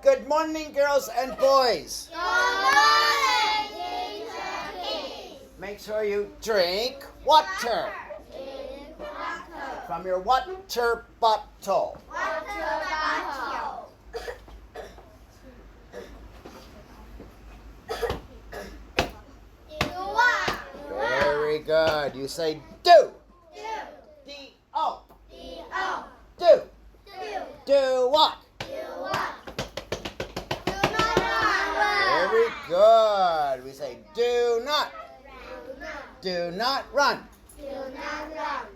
Good morning, girls and boys. Good morning, Teacher Keith. Make sure you drink water from your water bottle. Very good. You say do. D-O. Do. Do what? Very good. We say do not. Do not run.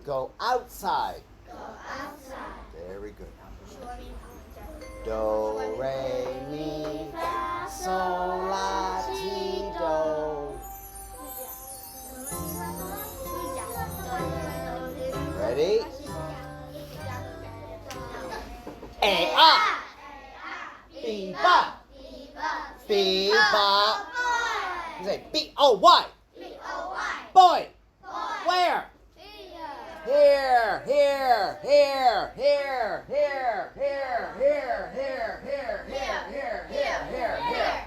Go outside. Very good. Do, re, mi, fa, sol, la, ti, do. Ready? A, A. B, ba. B, ba. You say B-O-Y. Boy. Where? Here, here, here, here, here, here, here, here, here, here, here, here, here.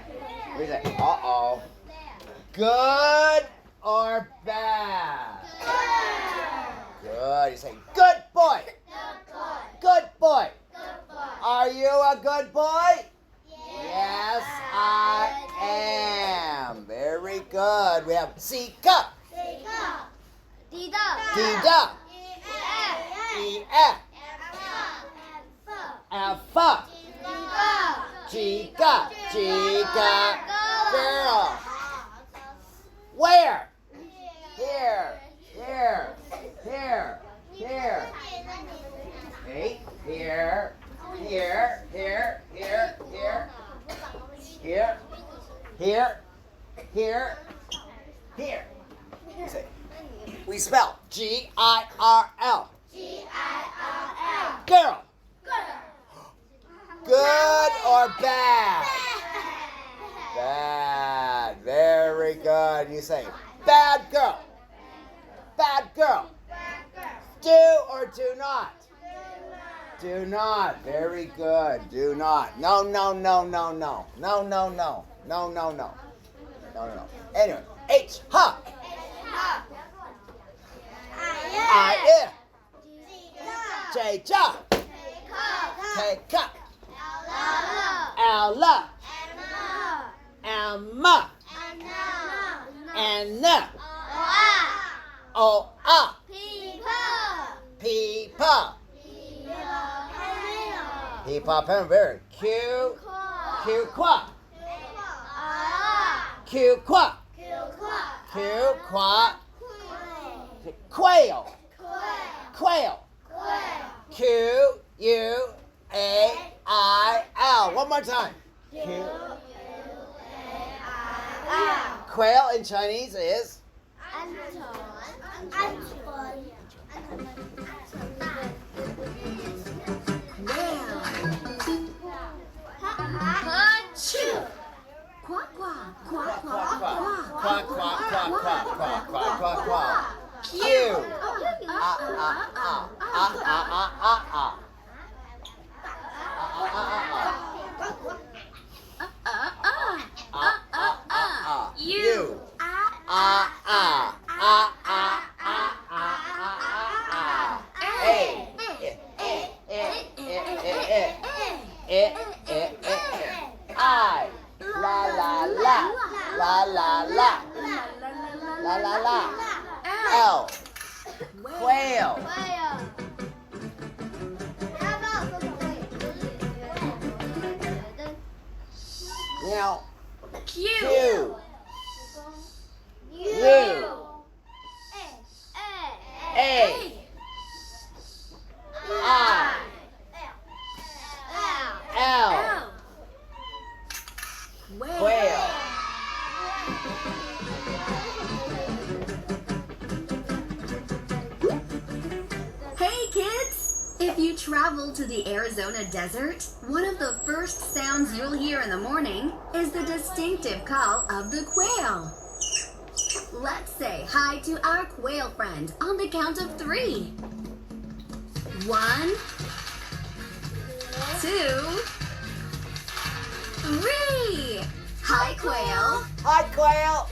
We say, uh-oh. Good or bad? Good. You say, good boy. Good boy. Are you a good boy? Yes, I am. Very good. We have C cup. D-da. E-F. F. G-ga. G-ga. Girl. Where? Here. Here. Here. Here. Hey. Here. Here. Here. Here. Here. Here. Here. Here. Here. You say. We spell G-I-R-L. Girl. Good or bad? Bad. Very good. You say bad girl. Bad girl. Do or do not? Do not. Very good. Do not. No, no, no, no, no. No, no, no. No, no, no. No, no, no. Anyway. H. Ha. I. J. Ja. K. Cup. L. M. N. O. A. Peepa. Peepa pen. Very. Q. Q. Qua. Q. Qua. Q. Qua. Quail. Quail. Q. U. A. I. L. One more time. Q. Quail in Chinese is? Quack, quack, quack, quack, quack, quack, quack, quack. Q. U. I. La la la. La la la. La la la. L. Quail. Now, Q. U. A. I. L. Quail. Hey kids! If you travel to the Arizona desert, one of the first sounds you'll hear in the morning is the distinctive call of the quail. Let's say hi to our quail friend on the count of 3. 1, 2, 3. Hi, Quail. Hi, Quail.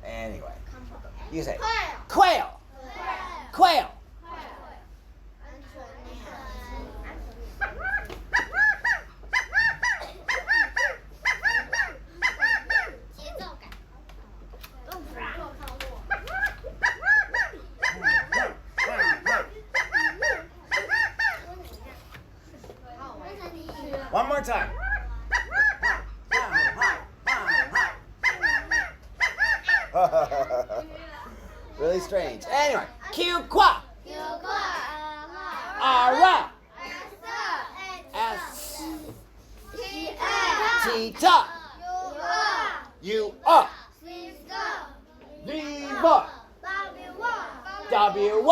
Anyway, you say Quail. Quail. One more time. Really strange. Anyway, Q qua. Ara. S. Tita. U up. Viva. W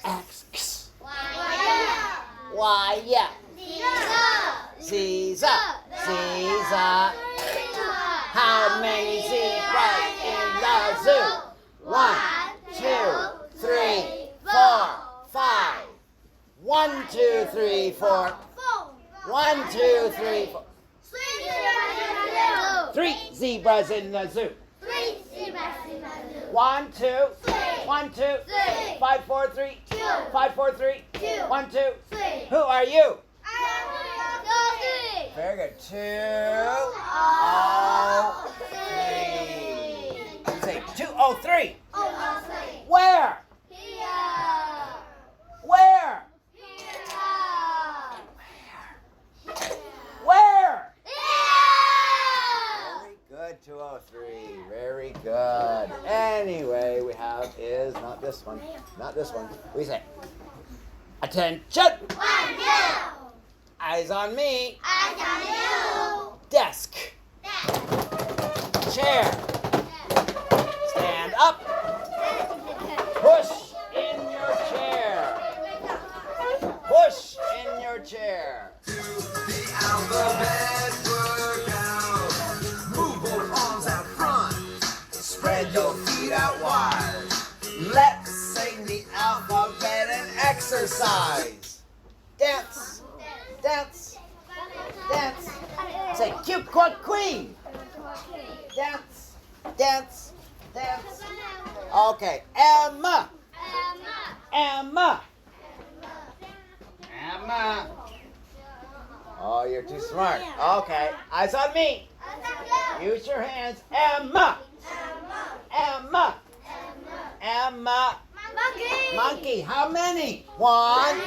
X. Y yeah. Caesar. Caesar. How many zebras in the zoo? 1, 2, 3, 4, 5. 1, 2, 3, 4. 1, 2, 3, 4. 3 zebras in the zoo. 1, 2, 1, 2, 5, 4, 3, 5, 4, 3, 1, 2. Who are you? Very good. 2, 0, 3. You say 203. Where? Where? Where? Very good, 203. Very good. Anyway, we have is not this one. Not this one. We say attention. Eyes on me. Desk. Chair. Stand up. Push in your chair. Push in your chair. The alphabet workout. Move both arms out front. Spread your feet out wide. Let's sing the alphabet and exercise. Dance. Dance. Dance. Say cute quad queen. Dance. Dance. Dance. Okay. Emma. Emma. Emma. Oh, you're too smart. Okay. Eyes on me. Use your hands. Emma. Emma. Emma. Monkey. How many? 1.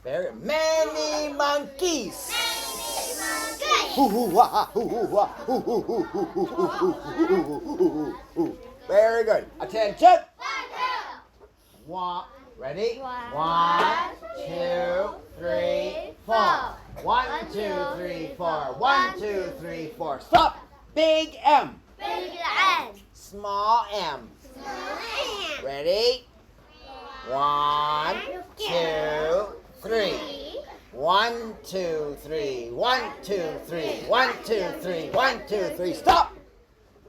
Very many monkeys. Very good. Attention. One. Ready? 1, 2, 3, 4. 1, 2, 3, 4. 1, 2, 3, 4. Stop. Big M. Small M. Ready? 1, 2, 3. 1, 2, 3. 1, 2, 3. 1, 2, 3. 1, 2, 3. Stop.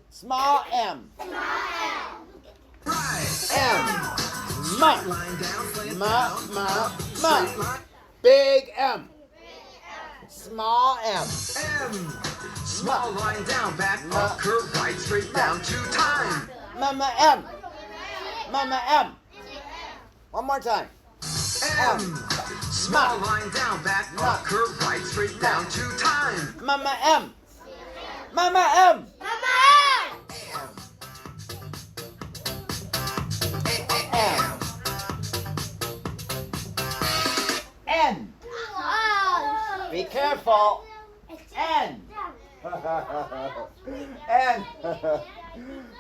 Small M. M. M. Big M. Small M. Small line down, back up, curve right, straight down, 2 times. Mama M. Mama M. One more time. M. Small line down, back up, curve right, straight down, 2 times. Mama M. Mama M. M. N. Be careful. N. N.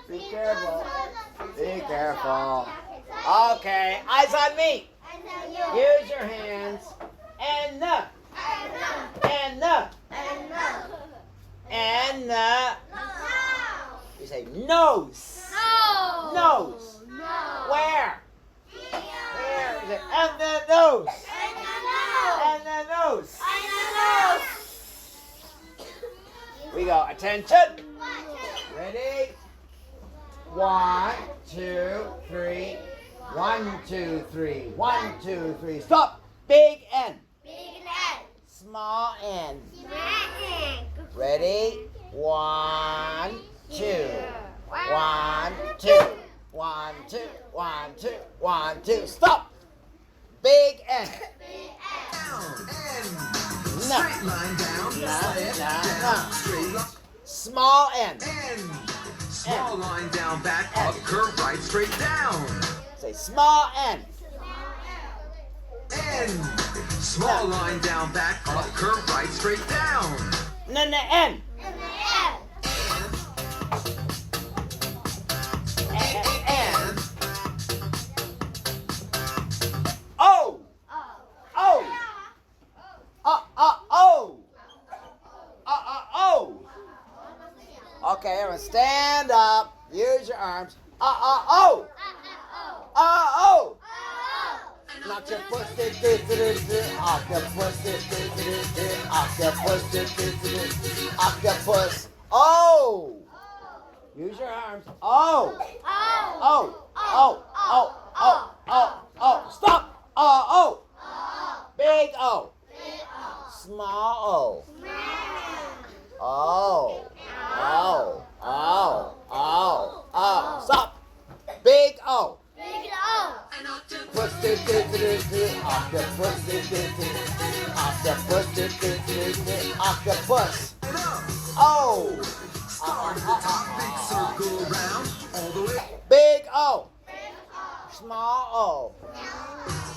Be careful. Be careful. Okay, eyes on me. Use your hands. N. N. N. You say nose. Nose. Where? Where is it? And the nose. And the nose. We go. Attention. Ready? 1, 2, 3. 1, 2, 3. 1, 2, 3. Stop. Big N. Small N. Ready? 1, 2. 1, 2. 1, 2. 1, 2. 1, 2. Stop. Big N. No. Straight line down, slant down, straight line. Small N. Small line down, back up, curve right, straight down. Say small N. N. Small line down, back up, curve right, straight down. N. N. And O. O. O. O. Okay, everyone stand up. Use your arms. O. O. Octopus, octopus, octopus. O. Use your arms. O. O. Stop. O. Big O. Small O. O. Stop. Big O. Octopus, octopus. O. start at the top, big circle round, all the way. Big O. Small O.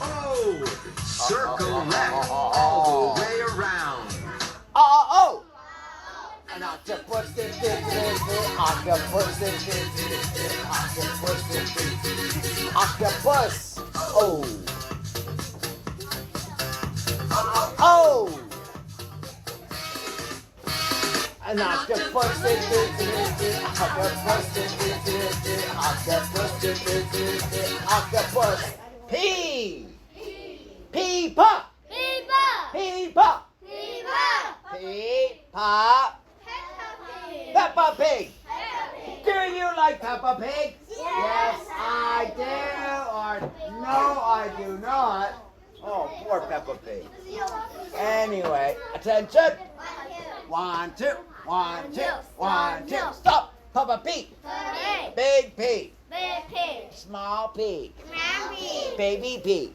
O. Circle left, all the way around. O. An octopus, octopus. O. O. An octopus, octopus. P. Peepa. Peepa. Peepa. Peppa Pig. Do you like Peppa Pig? Yes, I do. Or no, I do not. Oh, poor Peppa Pig. Anyway, attention. 1, 2. 1, 2. 1, 2. Stop. Peppa Pig. Big P. Small P. Baby P.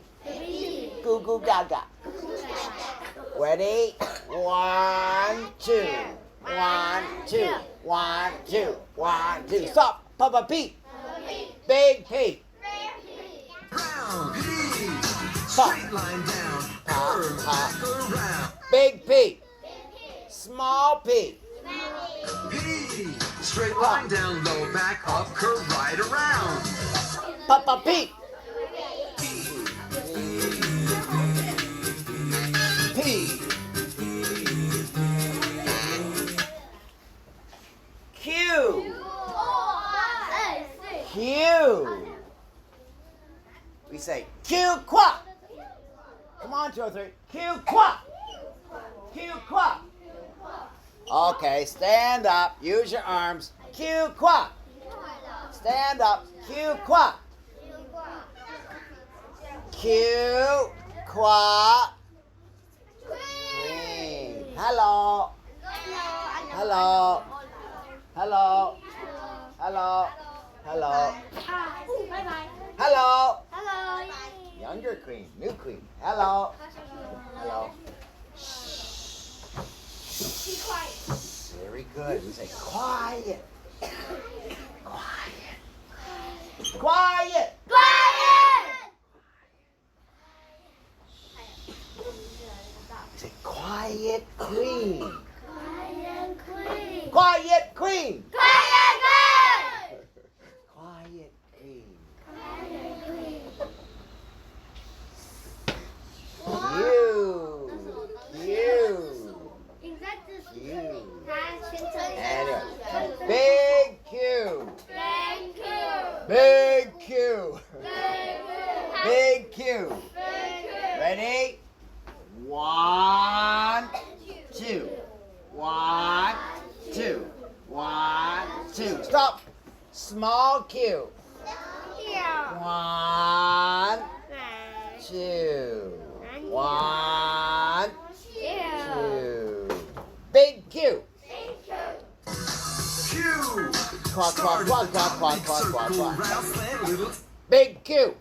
Goo goo gaga. Ready? 1, 2. 1, 2. 1, 2. 1, 2. Stop. Peppa Pig. Big P. Round, P. Stop. Straight line down, curve back around. Big P. Small P. P. Straight line down, low, back up, curve right around. Peppa Pig. P. Q. Q. We say Q quack. Come on, 2 or 3. Q quack. Q quack. Okay, stand up. Use your arms. Q quack. Stand up. Q quack. Q quack. Queen. Hello. Hello. Hello. Hello. Hello. Hello. Younger queen. New queen. Hello. Hello. Very good. We say quiet. Quiet. Quiet. We say quiet queen. Quiet queen. Quiet queen. You. Anyway. Big Q. Big Q. Big Q. Ready? 1, 2. 1, 2. 1, 2. Stop. Small Q. 1, 2. 1, 2. Big Q. Q. Quack, quack, quack, quack, quack, quack, quack, quack. Round slant, little Big Q.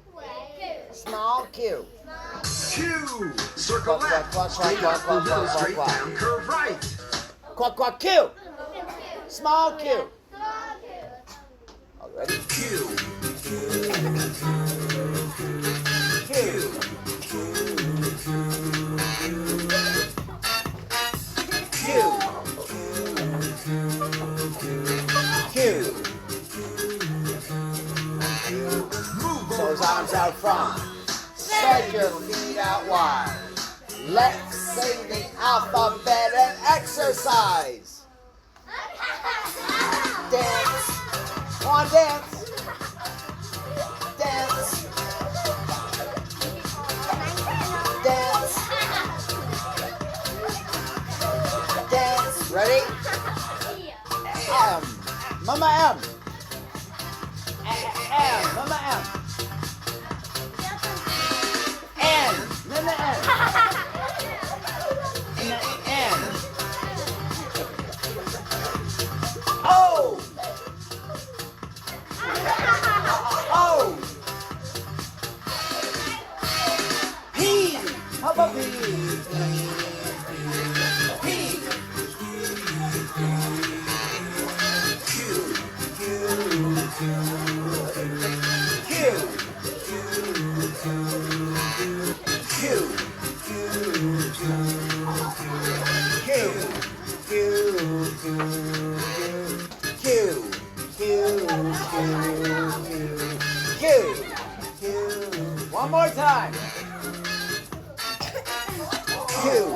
Small Q. Q. Circle Quack, left. quack, quack, Straight quack, up, quack, little quack, straight quack. down, curve right. Quack, quack, Q. Small Q. All ready? Q. Q. Q. Move Those arms out front. Spread your feet out wide. Let's sing the alphabet and exercise. Dance. Come on, dance. Dance. Dance. Dance. Ready? M. Mama M. M. Mama M. N. Mama N. N. O. O. P. How about P? P. One more time. Q.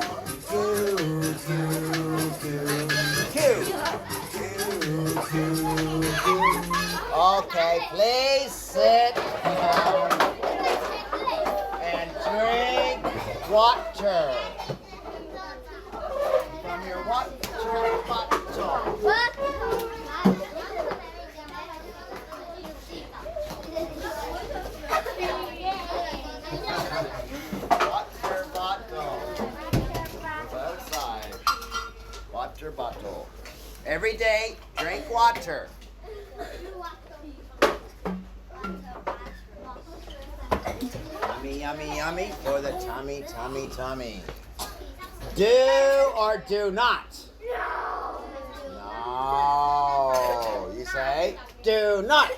Okay, please sit down and drink water from your water bottle. Water bottle. Outside. Water bottle. Every day, drink water. Yummy, yummy, yummy for the tummy, tummy, tummy. Do or do not? No. You say, do not.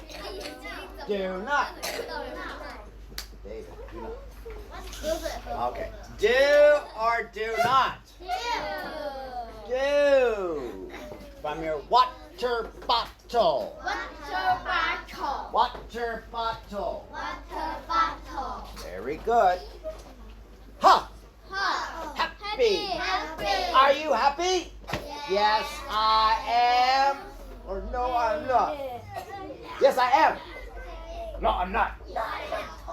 Do not. David, do not. Okay. Do or do not? Do. From your water bottle. Water bottle. Very good. Ha. Happy. Are you happy? Yes, I am. Or no, I'm not. Yes, I am. No, I'm not.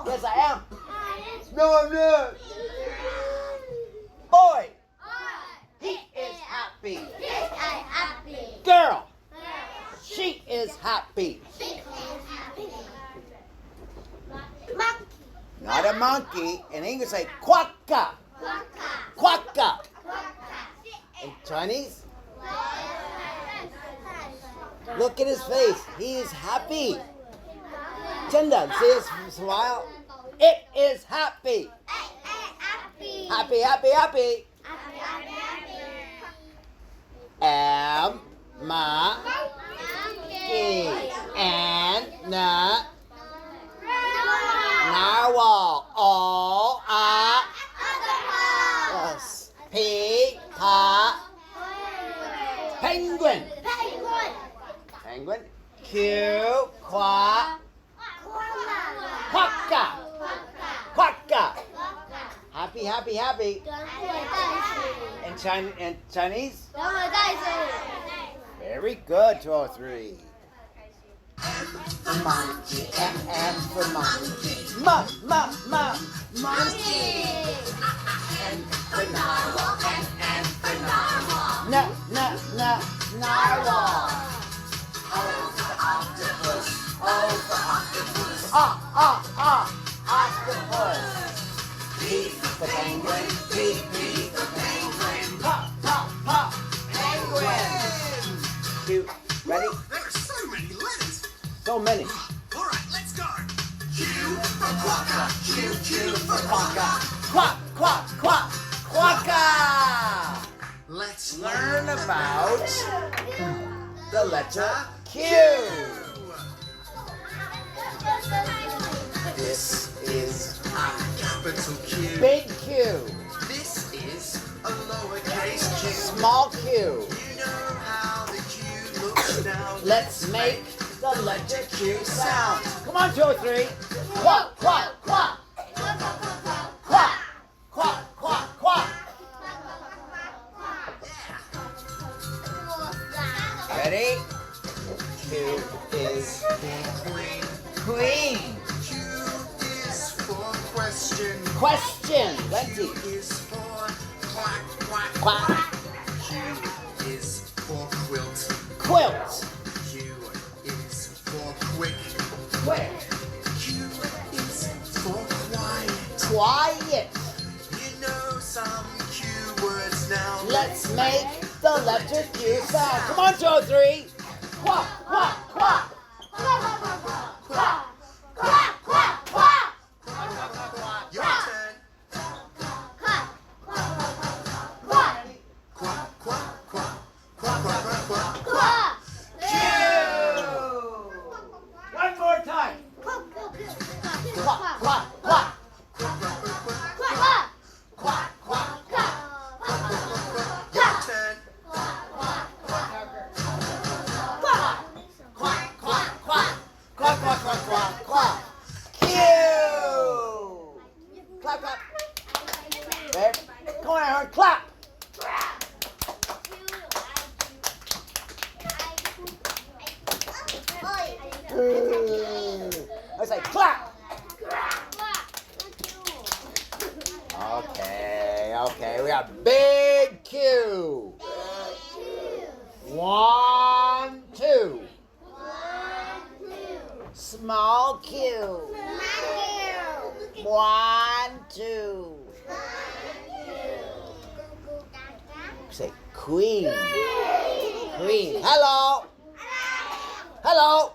Yes, I am. No, I'm not. Boy. He is happy. Girl. She is happy. Not a monkey. In English, say quacka. Quacka. In Chinese, look at his face. He is happy. 真的, see his smile? It is happy. Happy, happy, happy. M, ma, e, and, na, narwhal. O, a, yes. P, pa, penguin. Penguin. Q, qua, quacka. Quacka. Happy, happy, happy. In Chinese? Very good, 2 or 3. Monkey, and for monkey. Monkey. And for narwhal, and for narwhal. Narwhal. O for octopus, O for octopus. the penguin. P for penguin. Pop, pop, pop. Penguin. Q. Ready? There's so many letters. So many. All right, let's go. Q for quokka. Q for quokka. Quack, quack, quack. Quokka. Let's Learn about the letter Q. This is a capital Q. Big Q. This is a lowercase q. Small Q. You know how the Q looks now. Let's make the letter Q sound. Come on, 2 or 3. Quack, quack, quack. Quack, quack, quack, quack. Ready? Q is Queen. queen. Q is for question. Question. Plenty. Q is for quack, quack. Quack. Q is for quilt. Quilt. Q is for quick. Quick. Q is for quiet. Quiet. You know some Q words now. Let's make the letter Q sound. Come on, 2 or 3. Quack, quack, quack. Quack, quack, quack, quack. Your turn. Quack, quack, quack, quack, quack, quack, quack. Q. One more time. Quack, quack, quack. Quack, quack, quack. Your turn. Quack, quack, quack. Quack, quack, quack, quack, quack. Q. Clap, clap. There. Come on, Aaron, clap. I say clap. Okay, we got big Q. 1, 2. Small Q. 1, 2. Say queen. Queen. Hello. Hello.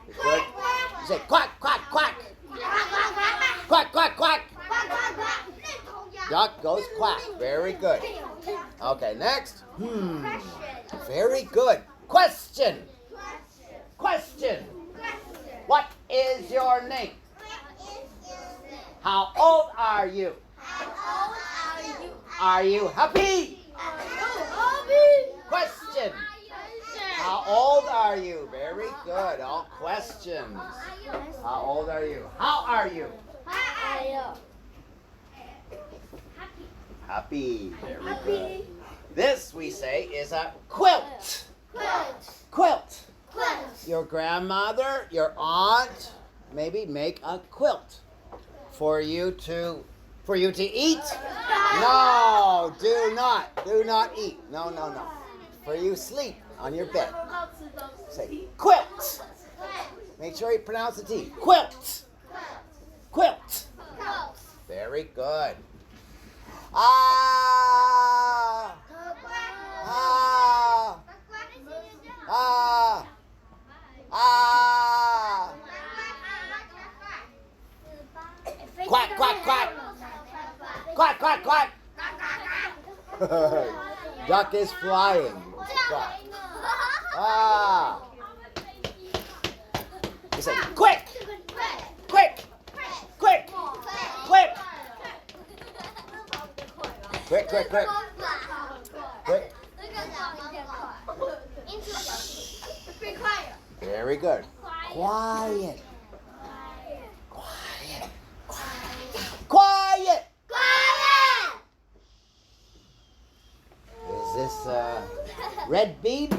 Good. You say quack, quack, quack. Quack, quack, quack. Duck goes quack. Very good. Okay, next. Very good. Question. Question. What is your name? How old are you? Are you happy? Question. How old are you? Very good. All questions. How old are you? How are you? Happy. Very good. This, we say, is a quilt. Quilt. Your grandmother, your aunt, maybe make a quilt for you to eat. No, do not eat. No. For you sleep on your bed. Say quilt. Make sure you pronounce the T. Quilt. Quilt. Very good. Ah. Ah. Ah. Ah. Quack, quack, quack. Quack, quack, quack. Duck is flying. Quack. Ah. You say quick. Quick. Quick. Quick. Quick, quick, quick. Quick. Very good. Quiet. Quiet. Quiet. Is this red bean?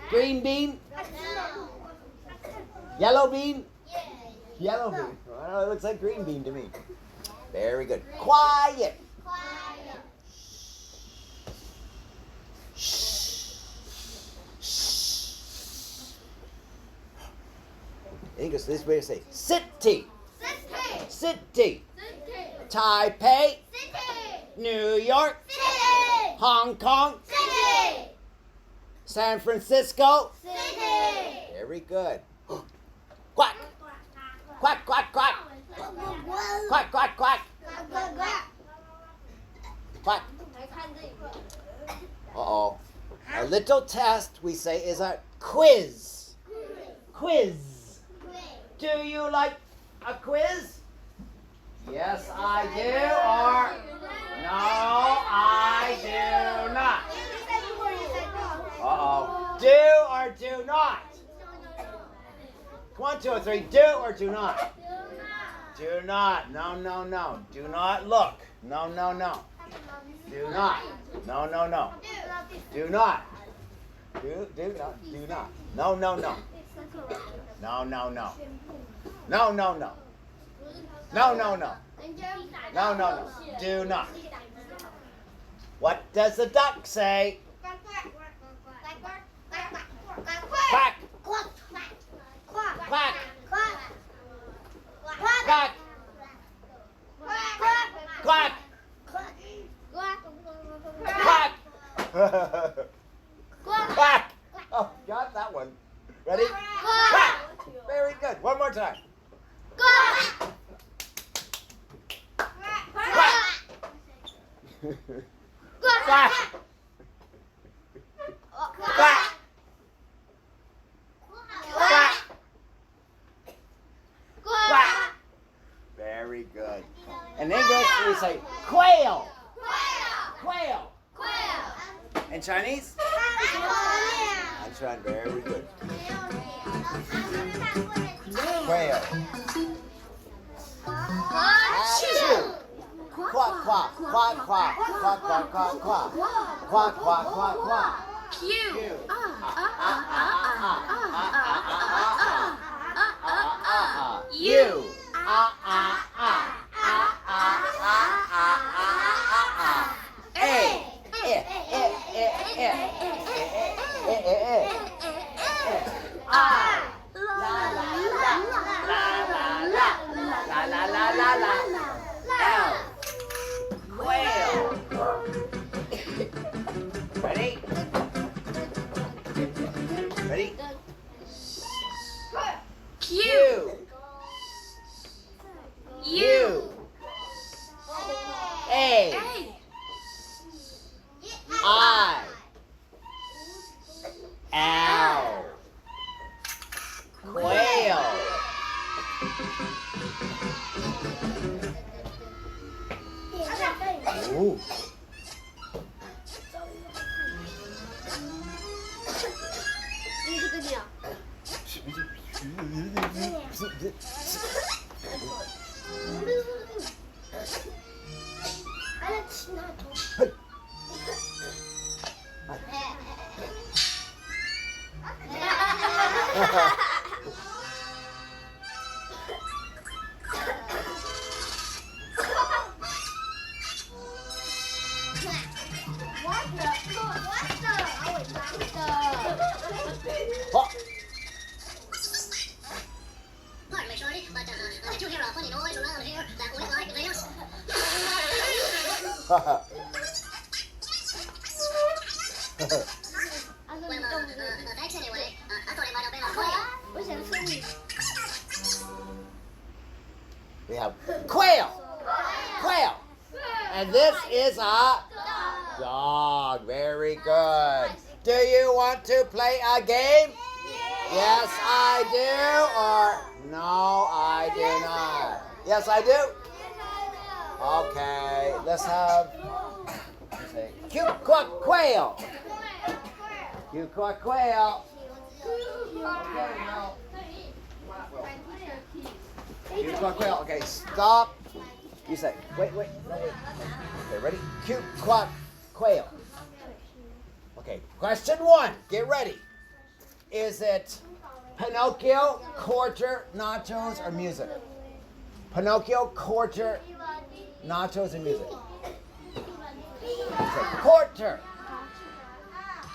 Green bean? Yellow bean? Yellow bean. Well, it looks like green bean to me. Very good. Quiet. English, this way to say city. City. Taipei. City. New York. City. Hong Kong. City. San Francisco. City. Very good. Quack. Quack, quack, quack. Quack, quack, quack. Quack. Uh-oh. A little test we say is a quiz. Quiz. Do you like a quiz? Yes, I do, or no, I do not. Uh-oh. Do or do not? 1, 2, 3. Do or do not? Do not. No, no, no. Do not look. No, no, no. Do not. No, no, no. Do not. Do not. Do not. No, no, no. No, no, no. No, no, no. No, no, no. No, no, no. Do not. What does the duck say? Quack. Quack. Quack. Quack. Quack. Quack. Oh, got that one. Ready? Quack. Very good. One more time. Quack. Quack. Quack. Quack. Quack. Very good. In English, we say quail. Quail. In Chinese? That's right. Very good. Quail. Achoo. Quack, quack, quack, quack, quack, quack, quack, quack. Quack, quack, quack, quack. Q. You. Ready? Ready? Q. U. A. I. Ow. Quail. Ooh. We have quail. Quail. And this is a dog. Very good. Do you want to play a game? Yes, I do. Or no, I do not. Yes, I do. Okay, let's have cute quack quail. Cute quack quail. Cute quack quail. Okay, stop. You say, wait, no, wait. Okay, ready? Cute quack quail. Okay, question 1. Get ready. Is it Pinocchio, quarter, nachos, or music? Pinocchio, quarter, nachos, and music. Okay, quarter.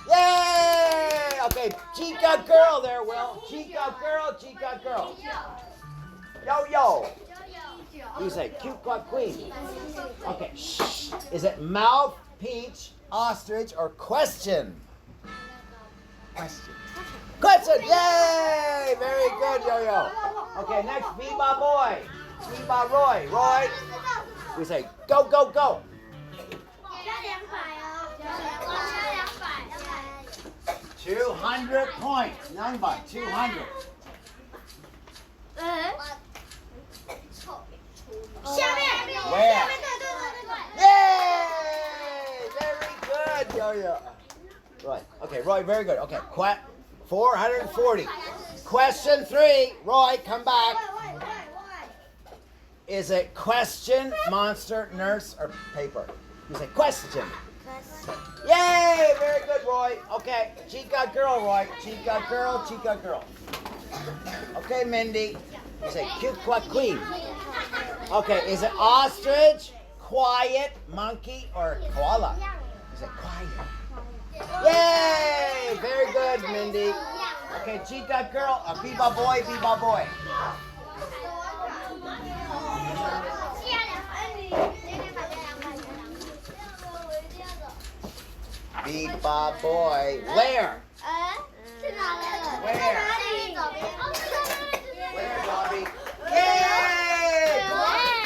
Yay! Okay, Chica girl there, Will. Chica girl, Chica girl. Yo, yo. You say cute queen. Okay, shh. Is it mouth, peach, ostrich, or question? Question. Question! Yay! Very good, Yo-Yo. Okay, next, Biba boy. Biba Roy. Roy. We say go, go, go. 200 points. Number 200. 下面 Where? Yay! Very good, Yo-Yo. Roy. Okay, Roy, very good. Okay, 440. Question 3. Roy, come back. Is it question, monster, nurse, or paper? You say question. Yay! Very good, Roy. Okay, Chica girl, Roy. Chica girl, Chica girl. Okay, Mindy. You say cute queen. Okay, is it ostrich, quiet, monkey, or koala? You say quiet. Yay! Very good, Mindy. Okay, Chica girl, Biba boy, Biba boy. Biba boy. Where? Where? Where, Dobby? Yay!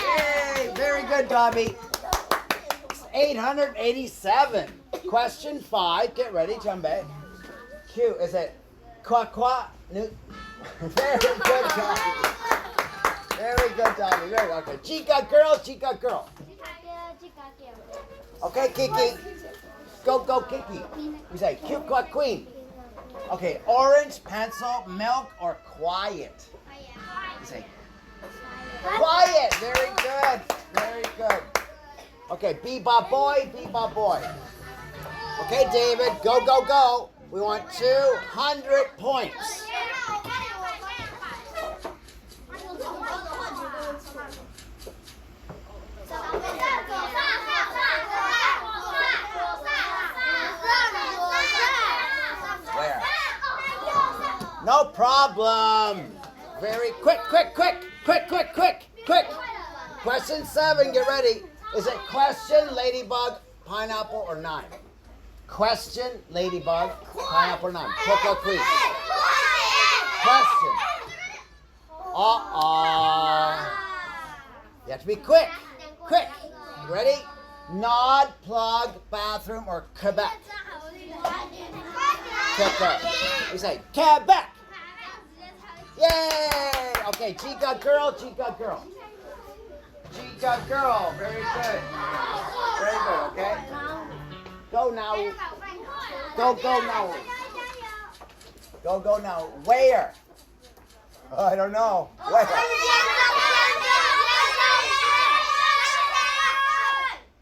Yay! Very good, Dobby. 887. Question 5. Get ready, Jumbe. Q. Is it qua? Very good, Dobby. Very good, Dobby. Very good. Okay. Chica girl, Chica girl. Okay, Kiki. Go, go, Kiki. You say cute queen. Okay, orange, pencil, milk, or quiet? You say quiet. Very good. Very good. Okay, Biba boy, Biba boy. Okay, David, go, go, go. We want 200 points. Where? No problem. Very quick. Question 7, get ready. Is it question, ladybug, pineapple, or 9? Question, ladybug, pineapple, 9. Quick. Question. You have to be quick. You ready? Nod, plug, bathroom, or Quebec? Quebec. You say Quebec. Yay! Okay, Chica girl. Chica girl. Very good. Okay? Go now. Go now. Where? I don't know. Where?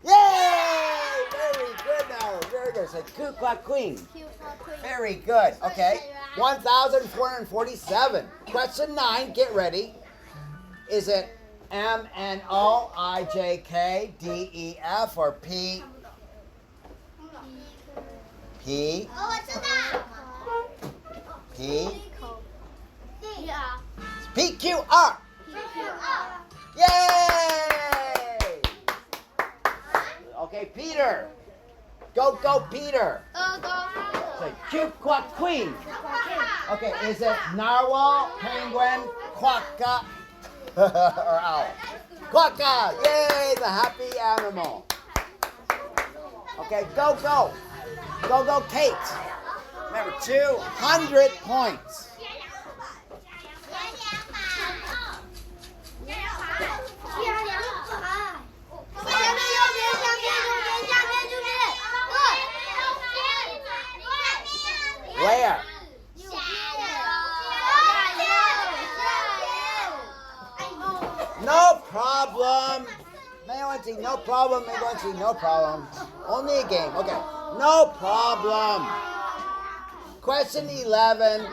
Yay! Very good now. Very good. Say queen. Very good. Okay. 1,447. Question 9. Get ready. Is it MNOIJKDEF or P? PQR. Yay! Okay, Peter. Go, Peter. Say cute queen. Okay, is it narwhal, penguin, quokka, or owl? Quokka! Yay, the happy animal. Okay, go. Go, Kate. Remember, 200 points. Where? No problem. No problem. Only a game. Okay. No problem. Question 11.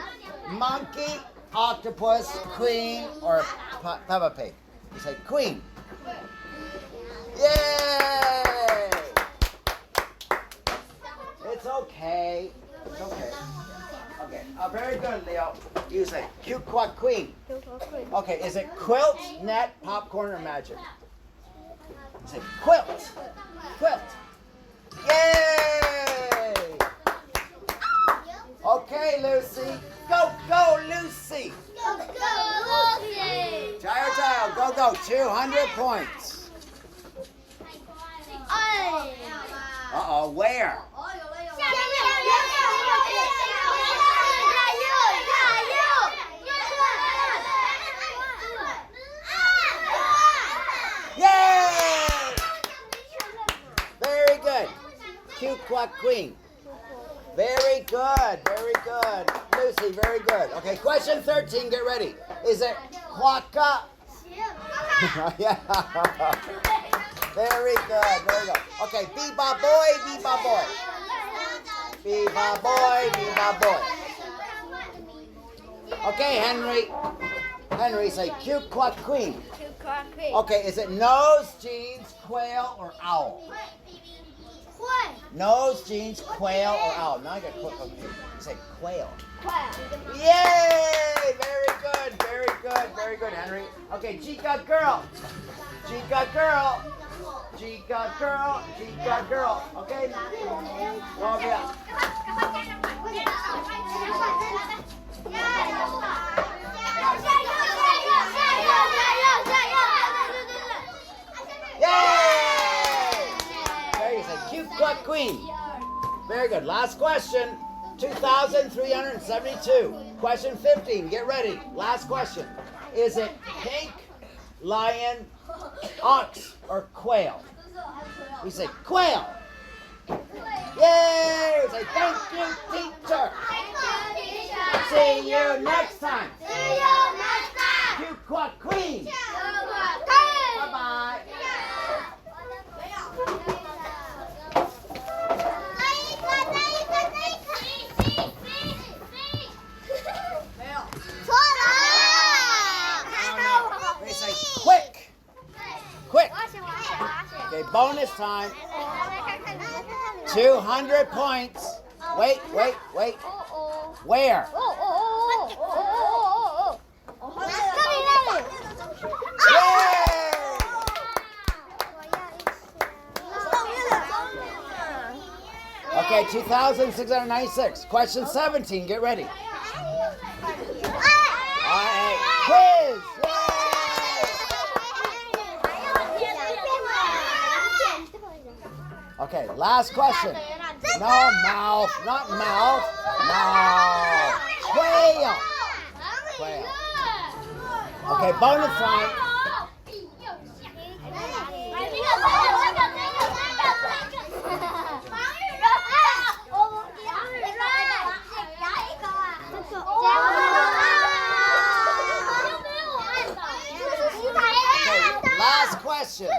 Monkey, octopus, queen, or Peppa Pig? You say queen. Yay! It's okay. Okay. Very good, Leo. You say cute quack queen. Okay, is it quilt, net, popcorn, or magic? Say quilt. Quilt. Yay! Okay, Lucy. Go, Lucy. Child, child, go. 200 points. Uh-oh, where? Yay! Very good. Cute quack queen. Very good. Lucy, very good. Okay, question 13, get ready. Is it quacka? Yeah. Very good. Okay, bebop boy. Bebop boy. Okay, Henry, say cute quack queen. Okay, is it nose, jeans, quail, or owl? Nose, jeans, quail, or owl? Now I got quick. Okay, say quail. Yay! Very good, Henry. Okay, Chica girl. Okay. Go over here. Yay! There you say cute quack queen. Very good. Last question. 2,372. Question 15. Get ready. Last question. Is it pink, lion, ox, or quail? We say quail. Yay! We say thank you, teacher. See you next time. Cute quack queen. Bye-bye. We say quick. Okay, bonus time. 200 points. Wait. Where? Okay, 2,696. Question 17. Get ready. Quiz. Okay, last question. No mouth, not mouth. No. Quail. Okay, bonus time. Okay, last question.